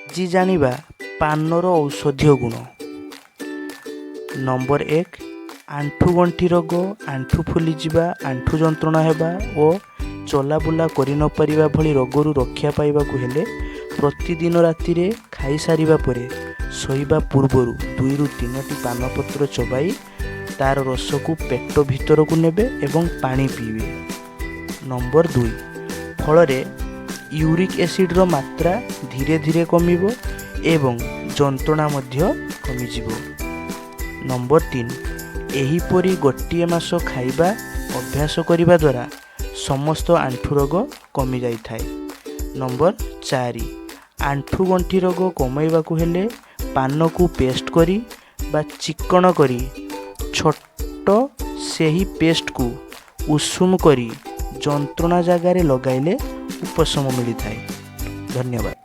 ଆଜି ଜାଣିବା ପାନର ଔଷଧୀୟ ଗୁଣ। ନମ୍ବର 1, ଆଣ୍ଠୁଗଣ୍ଠି ରୋଗ, ଆଣ୍ଠୁ ଫୁଲିଯିବା, ଆଣ୍ଠୁ ଯନ୍ତ୍ରଣା ହେବା ଓ ଚଲାବୁଲା କରିନପାରିବା ଭଳି ରୋଗରୁ ରକ୍ଷା ପାଇବାକୁ ହେଲେ ପ୍ରତିଦିନ ରାତିରେ ଖାଇସାରିବା ପରେ ଶୋଇବା ପୂର୍ବରୁ 2ରୁ 3ଟି ପାନପତ୍ର ଚୋବାଇ ତାର ରସକୁ ପେଟ ଭିତରକୁ ନେବେ ଏବଂ ପାଣି ପିଇବେ। ନମ୍ବର 2, ଫଳରେ ୟୁରିକ୍ ଏସିଡ୍ର ମାତ୍ରା ଧୀରେ ଧୀରେ କମିବ ଏବଂ ଯନ୍ତ୍ରଣା ମଧ୍ୟ କମିଯିବ। ନମ୍ବର 3, ଏହିପରି ଗୋଟିଏ ମାସ ଖାଇବା ଅଭ୍ୟାସ କରିବା ଦ୍ୱାରା ସମସ୍ତ ଆଣ୍ଠୁ ରୋଗ କମିଯାଇଥାଏ। ନମ୍ବର 4, ଆଣ୍ଠୁଗଣ୍ଠି ରୋଗ କମାଇବାକୁ ହେଲେ ପାନକୁ ପେଷ୍ଟ କରି ବା ଚିକ୍କଣ କରି ଛୋଟ ସେହି ପେଷ୍ଟକୁ ଉଷୁମ କରି ଯନ୍ତ୍ରଣା ଜାଗାରେ ଲଗାଇଲେ ଉପଶମ ମିଳିଥାଏ। ଧନ୍ୟବାଦ।